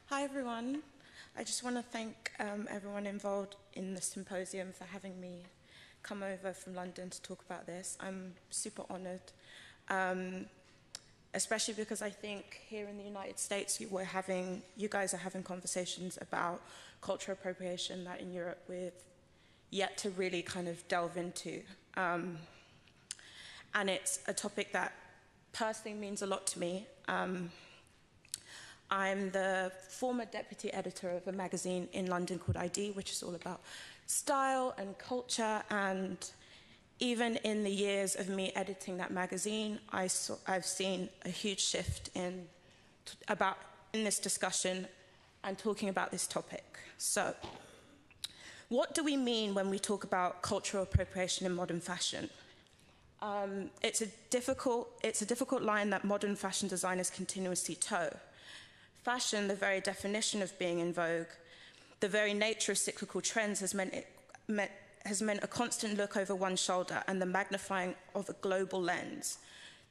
Hi everyone. I just want to thank everyone involved in the symposium for having me come over from London to talk about this. I'm super honored, especially because I think here in the United States you guys are having conversations about cultural appropriation that in Europe we've yet to really kind of delve into. And it's a topic that personally means a lot to me. I'm the former deputy editor of a magazine in London called ID, which is all about style and culture. And even in the years of me editing that magazine, I've seen a huge shift in this discussion and talking about this topic. So, what do we mean when we talk about cultural appropriation in modern fashion? It's a difficult line that modern fashion designers continuously toe. Fashion, the very definition of being in vogue, the very nature of cyclical trends has meant a constant look over one shoulder and the magnifying of a global lens,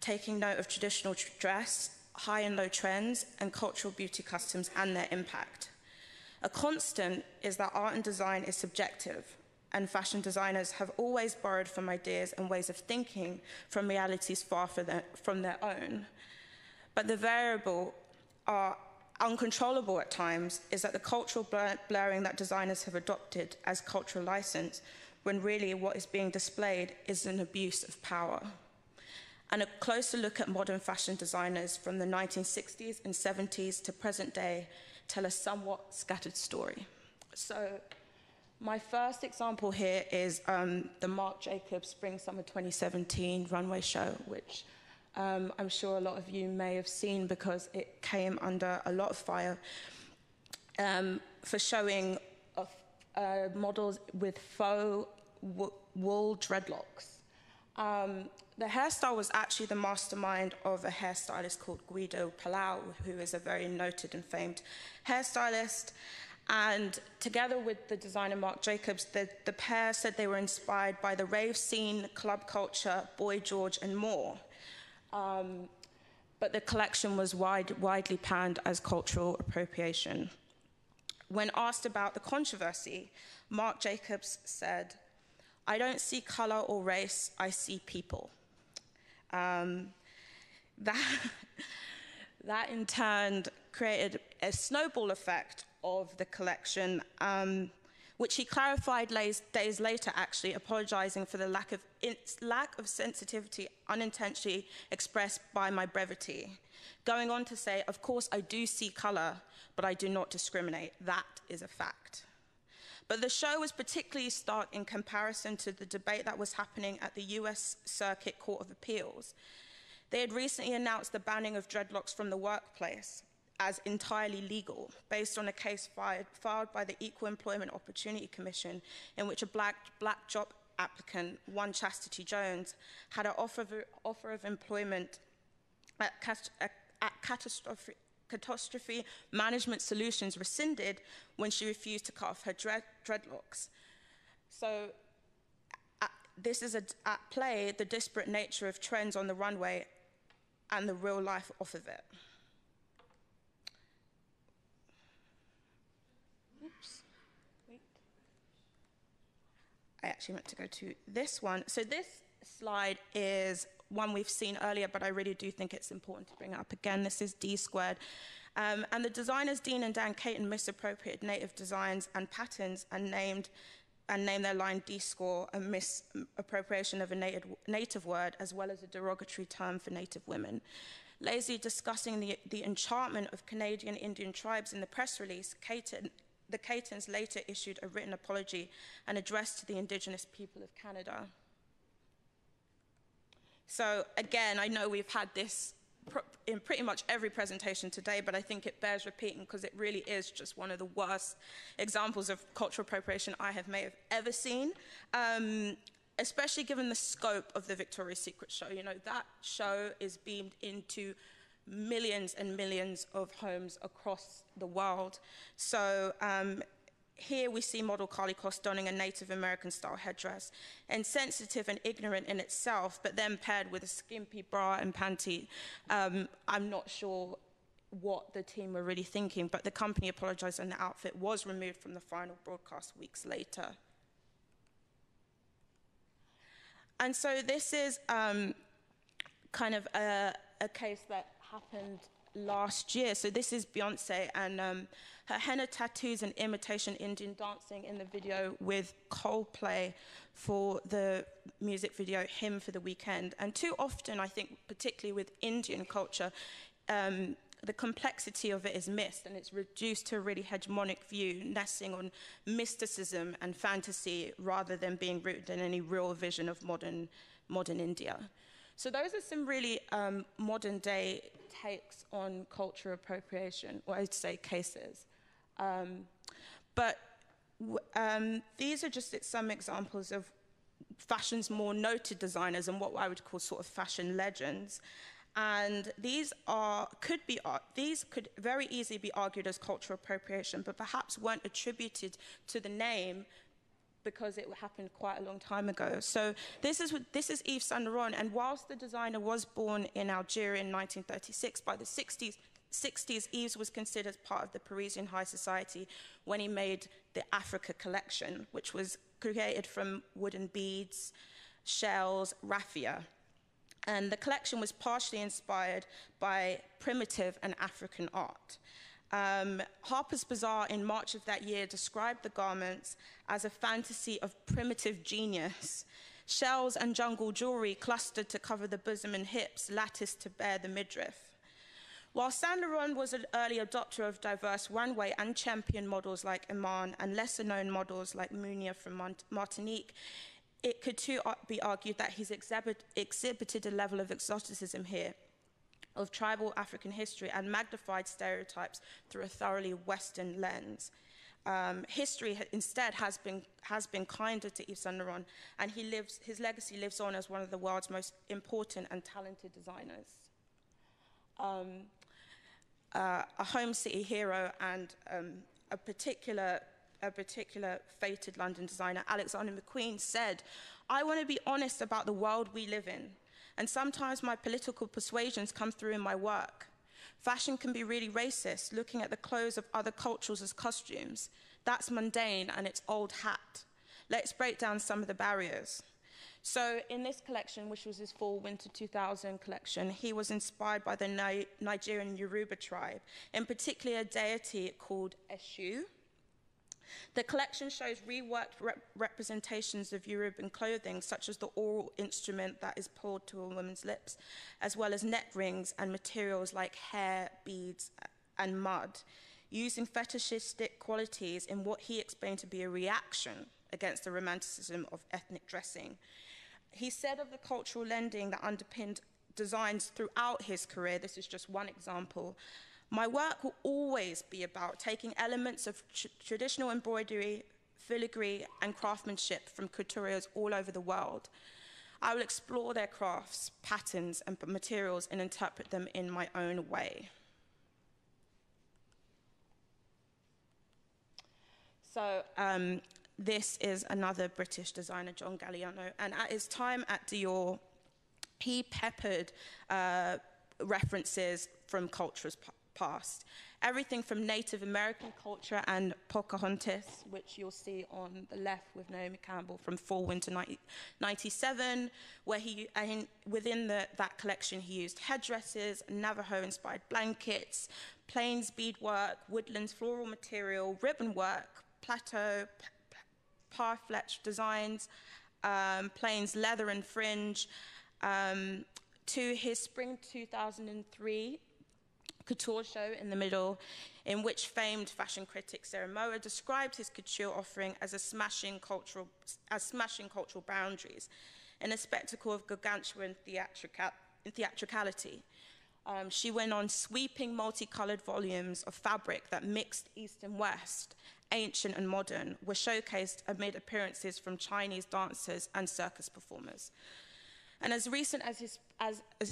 taking note of traditional dress, high and low trends, and cultural beauty customs and their impact. A constant is that art and design is subjective, and fashion designers have always borrowed from ideas and ways of thinking from realities far from their own. But the variable are uncontrollable at times is that the cultural blurring that designers have adopted as cultural license, when really what is being displayed is an abuse of power. And a closer look at modern fashion designers from the 1960s and 70s to present day tell a somewhat scattered story. So my first example here is the Marc Jacobs Spring-Summer 2017 runway show, which I'm sure a lot of you may have seen because it came under a lot of fire for showing models with faux wool dreadlocks. The hairstyle was actually the mastermind of a hairstylist called Guido Palau, who is a very noted and famed hairstylist. And together with the designer Marc Jacobs, the pair said they were inspired by the rave scene, club culture, Boy George, and more. But the collection was widely panned as cultural appropriation. When asked about the controversy, Marc Jacobs said, "I don't see color or race, I see people." That in turn created a snowball effect of the collection, which he clarified days later, actually, apologizing for the lack of sensitivity unintentionally expressed by my brevity. Going on to say, "Of course, I do see color, but I do not discriminate. That is a fact." But the show was particularly stark in comparison to the debate that was happening at the US Circuit Court of Appeals. They had recently announced the banning of dreadlocks from the workplace as entirely legal, based on a case filed by the Equal Employment Opportunity Commission, in which a black job applicant, one Chastity Jones, had an offer of employment at Catastrophe Management Solutions rescinded when she refused to cut off her dreadlocks. So this is at play, the disparate nature of trends on the runway and the real life off of it. Oops, wait. I actually meant to go to this one. So this slide is one we've seen earlier, but I really do think it's important to bring it up again. This is D Squared. And the designers Dean and Dan Caton misappropriated native designs and patterns and named their line D-score a misappropriation of a native word, as well as a derogatory term for native women. Lazily discussing the enchantment of Canadian Indian tribes in the press release, the Catons later issued a written apology and address to the Indigenous people of Canada. So again, I know we've had this in pretty much every presentation today, but I think it bears repeating because it really is just one of the worst examples of cultural appropriation I may have ever seen, especially given the scope of the Victoria's Secret show. You know, that show is beamed into millions and millions of homes across the world. So here we see model Carly Kloss donning a Native American-style headdress, insensitive and ignorant in itself, but then paired with a skimpy bra and panty. I'm not sure what the team were really thinking, but the company apologized and the outfit was removed from the final broadcast weeks later. And so this is kind of a case that happened last year. So this is Beyonce and her henna tattoos and imitation Indian dancing in the video with Coldplay for the music video Hymn for the Weekend. And too often, I think, particularly with Indian culture, the complexity of it is missed, and it's reduced to a really hegemonic view, nesting on mysticism and fantasy rather than being rooted in any real vision of modern India. So those are some really modern day takes on cultural appropriation, or I'd say cases. But these are just some examples of fashion's more noted designers and what I would call sort of fashion legends. And these could very easily be argued as cultural appropriation, but perhaps weren't attributed to the name because it happened quite a long time ago. So this is Yves Saint Laurent, and whilst the designer was born in Algeria in 1936, by the 60s, Yves was considered part of the Parisian high society when he made the Africa collection, which was created from wooden beads, shells, raffia. And the collection was partially inspired by primitive and African art. Harper's Bazaar in March of that year described the garments as a fantasy of primitive genius. Shells and jungle jewelry clustered to cover the bosom and hips, latticed to bare the midriff. While Saint Laurent was an early adopter of diverse runway and champion models like Iman and lesser-known models like Munia from Martinique, it could too be argued that he's exhibited a level of exoticism here, of tribal African history and magnified stereotypes through a thoroughly Western lens. History instead has been kinder to Yves Saint Laurent, and his legacy lives on as one of the world's most important and talented designers. A home city hero and a particular fated London designer, Alexander McQueen, said, "I want to be honest about the world we live in, and sometimes my political persuasions come through in my work. Fashion can be really racist, looking at the clothes of other cultures as costumes. That's mundane and it's old hat. Let's break down some of the barriers." So in this collection, which was his fall-winter 2000 collection, he was inspired by the Nigerian Yoruba tribe, in particular a deity called Eshu. The collection shows reworked representations of Yoruban clothing, such as the oral instrument that is poured to a woman's lips, as well as neck rings and materials like hair, beads, and mud, using fetishistic qualities in what he explained to be a reaction against the romanticism of ethnic dressing. He said of the cultural lending that underpinned designs throughout his career, this is just one example, "My work will always be about taking elements of traditional embroidery, filigree, and craftsmanship from couturiers all over the world. I will explore their crafts, patterns, and materials and interpret them in my own way." So this is another British designer, John Galliano, and at his time at Dior, he peppered references from cultures past. Everything from Native American culture and Pocahontas, which you'll see on the left with Naomi Campbell from Fall/Winter 97, where within that collection he used headdresses, Navajo-inspired blankets, plains beadwork, woodlands floral material, ribbon work, plateau, parfleche designs, plains leather and fringe, to his spring 2003 couture show in the middle, in which famed fashion critic Sarah Moa described his couture offering as smashing cultural boundaries in a spectacle of gargantuan theatricality. She went on sweeping multicolored volumes of fabric that mixed East and West, ancient and modern, were showcased amid appearances from Chinese dancers and circus performers. And as recent as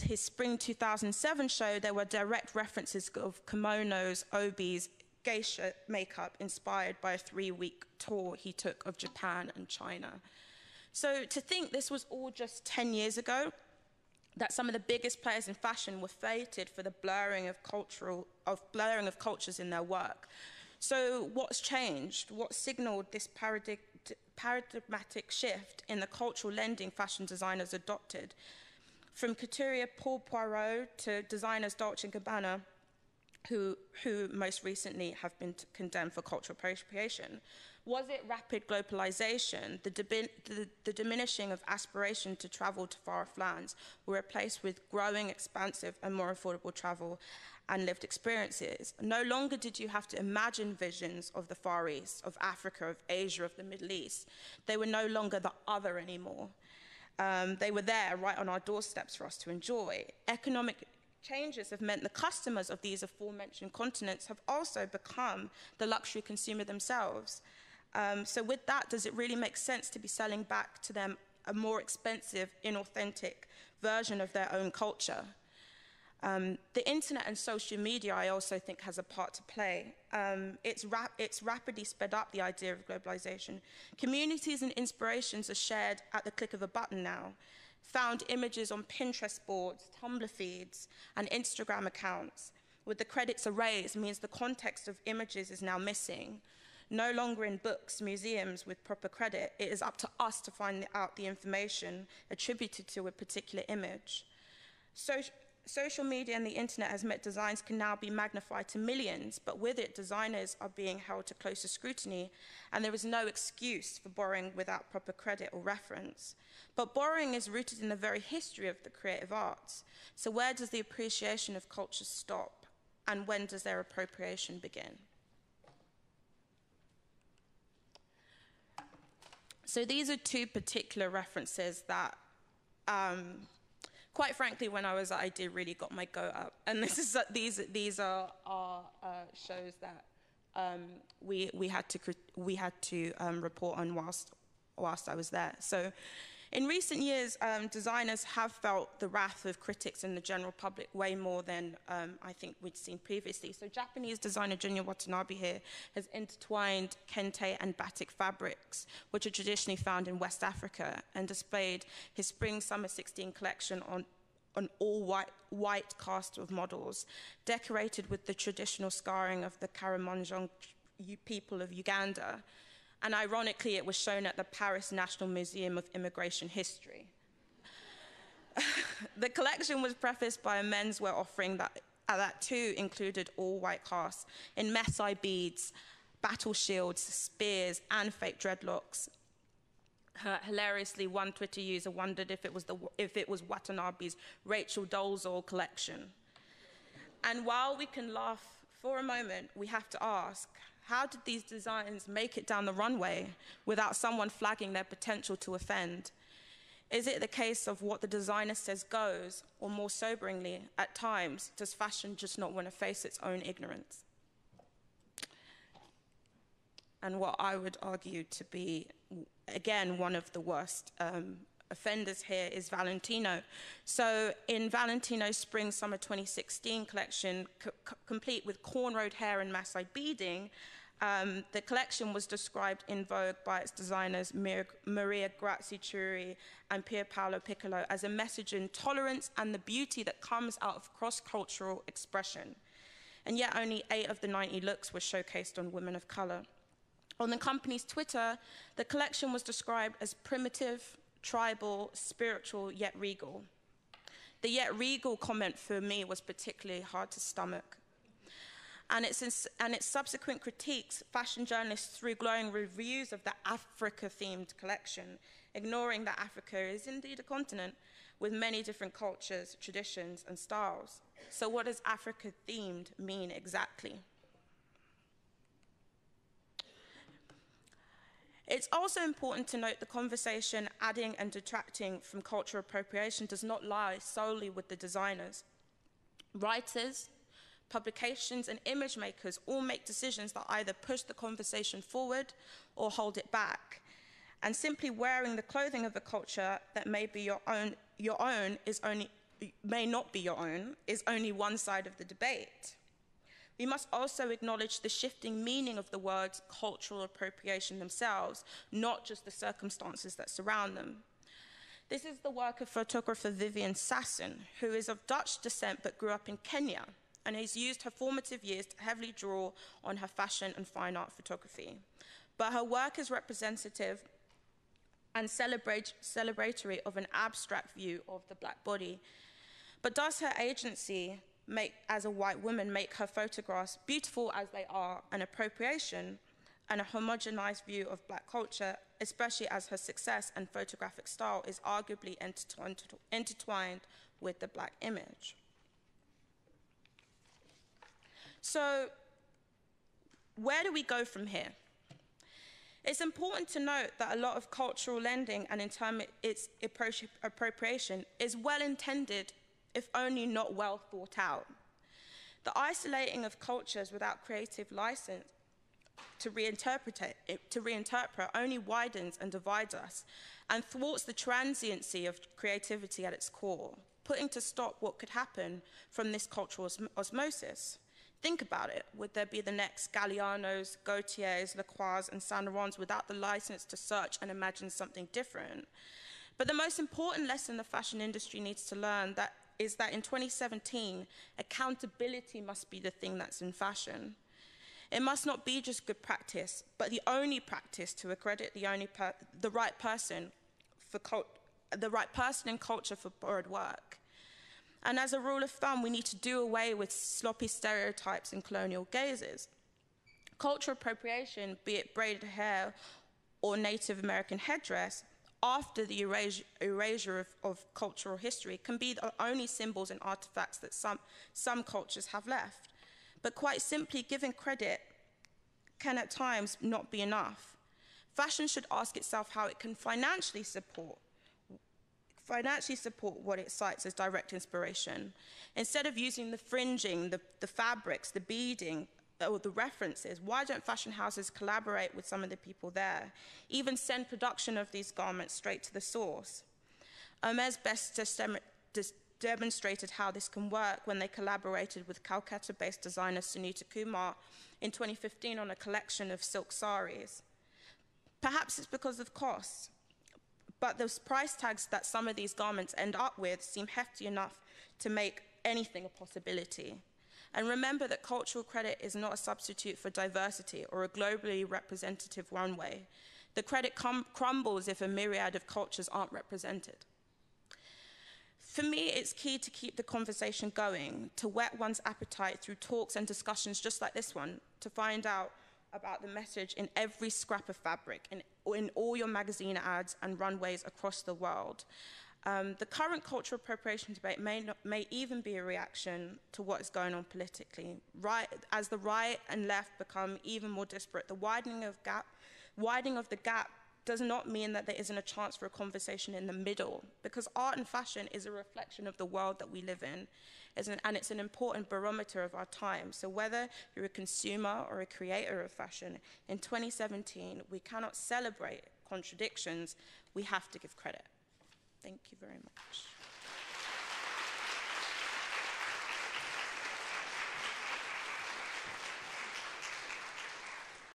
his spring 2007 show, there were direct references of kimonos, obis, geisha makeup inspired by a 3-week tour he took of Japan and China. So to think this was all just 10 years ago, that some of the biggest players in fashion were fated for the blurring of cultures in their work. So what's changed? What signaled this paradigmatic shift in the cultural lending fashion designers adopted? From couturier Paul Poirot to designers Dolce & Gabbana, who most recently have been condemned for cultural appropriation. Was it rapid globalization, the diminishing of aspiration to travel to far-off lands, were replaced with growing, expansive, and more affordable travel and lived experiences? No longer did you have to imagine visions of the Far East, of Africa, of Asia, of the Middle East. They were no longer the other anymore. They were there, right on our doorsteps for us to enjoy. Economic changes have meant the customers of these aforementioned continents have also become the luxury consumer themselves. So with that, does it really make sense to be selling back to them a more expensive, inauthentic version of their own culture? The internet and social media, I also think, has a part to play. It's rapidly sped up the idea of globalization. Communities and inspirations are shared at the click of a button now. Found images on Pinterest boards, Tumblr feeds, and Instagram accounts with the credits erased means the context of images is now missing. No longer in books, museums with proper credit. It is up to us to find out the information attributed to a particular image. Social media and the internet has meant designs can now be magnified to millions, but with it, designers are being held to closer scrutiny, and there is no excuse for borrowing without proper credit or reference. But borrowing is rooted in the very history of the creative arts. So where does the appreciation of culture stop, and when does their appropriation begin? So these are two particular references that quite frankly, when I was at ID, really got my goat up. And these are shows that we had to report on whilst I was there. So in recent years, designers have felt the wrath of critics and the general public way more than I think we'd seen previously. So Japanese designer Junya Watanabe here has intertwined kente and batik fabrics, which are traditionally found in West Africa, and displayed his Spring-Summer 16 collection on an all-white cast of models, decorated with the traditional scarring of the Karamanjong people of Uganda. And ironically, it was shown at the Paris National Museum of Immigration History. The collection was prefaced by a menswear offering that too included all white casts in Maasai beads, battle shields, spears, and fake dreadlocks. Hilariously, one Twitter user wondered if it was Watanabe's Rachel Dolezal collection. And while we can laugh for a moment, we have to ask, how did these designs make it down the runway without someone flagging their potential to offend? Is it the case of what the designer says goes, or more soberingly, at times, does fashion just not want to face its own ignorance? And what I would argue to be, again, one of the worst offenders here is Valentino. So in Valentino's Spring-Summer 2016 collection, complete with cornrowed hair and Maasai beading, the collection was described in Vogue by its designers Maria Grazia Chiuri and Pier Paolo Piccolo as a message in tolerance and the beauty that comes out of cross-cultural expression. And yet only 8 of the 90 looks were showcased on women of color. On the company's Twitter, the collection was described as primitive, tribal, spiritual, yet regal. The yet regal comment for me was particularly hard to stomach. And its subsequent critiques, fashion journalists threw glowing reviews of the Africa-themed collection, ignoring that Africa is indeed a continent with many different cultures, traditions, and styles. So what does Africa-themed mean exactly? It's also important to note the conversation adding and detracting from cultural appropriation does not lie solely with the designers. Writers, publications, and image makers all make decisions that either push the conversation forward or hold it back. And simply wearing the clothing of a culture that may be your own may not be your own is only one side of the debate. We must also acknowledge the shifting meaning of the words cultural appropriation themselves, not just the circumstances that surround them. This is the work of photographer Vivian Sasson, who is of Dutch descent but grew up in Kenya, and has used her formative years to heavily draw on her fashion and fine art photography. But her work is representative and celebratory of an abstract view of the black body. But does her agency, as a white woman, make her photographs, beautiful as they are, an appropriation and a homogenized view of black culture, especially as her success and photographic style is arguably intertwined with the black image? So, where do we go from here? It's important to note that a lot of cultural lending, and in turn its appropriation, is well-intended, if only not well thought out. The isolating of cultures without creative license to reinterpret only widens and divides us and thwarts the transiency of creativity at its core, putting to stop what could happen from this cultural osmosis. Think about it. Would there be the next Gallianos, Gautiers, Lacroix, and Saint Laurents without the license to search and imagine something different? But the most important lesson the fashion industry needs to learn is that in 2017, accountability must be the thing that's in fashion. It must not be just good practice, but the only practice to accredit the right person in culture for borrowed work. And as a rule of thumb, we need to do away with sloppy stereotypes and colonial gazes. Cultural appropriation, be it braided hair or Native American headdress, after the erasure of cultural history, can be the only symbols and artifacts that some cultures have left. But quite simply, giving credit can at times not be enough. Fashion should ask itself how it can financially support what it cites as direct inspiration. Instead of using the fringing, the fabrics, the beading, or the references, why don't fashion houses collaborate with some of the people there? Even send production of these garments straight to the source. Hermès best demonstrated how this can work when they collaborated with Calcutta-based designer Sunita Kumar in 2015 on a collection of silk saris. Perhaps it's because of costs, but the price tags that some of these garments end up with seem hefty enough to make anything a possibility. And remember that cultural credit is not a substitute for diversity or a globally representative runway. The credit crumbles if a myriad of cultures aren't represented. For me, it's key to keep the conversation going, to whet one's appetite through talks and discussions just like this one, to find out about the message in every scrap of fabric, in all your magazine ads and runways across the world. The current cultural appropriation debate may even be a reaction to what is going on politically. As the right and left become even more disparate, the widening of the gap does not mean that there isn't a chance for a conversation in the middle, because art and fashion is a reflection of the world that we live in, and it's an important barometer of our time. So whether you're a consumer or a creator of fashion, in 2017, we cannot celebrate contradictions, we have to give credit. Thank you very much.